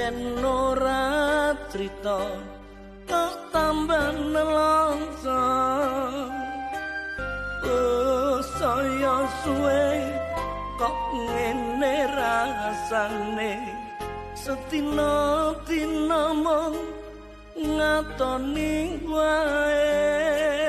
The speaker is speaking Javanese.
yen ora crita kok tambah nelongso. Saya suwe kok ngene rasane setino-tino mung ngatoni wae.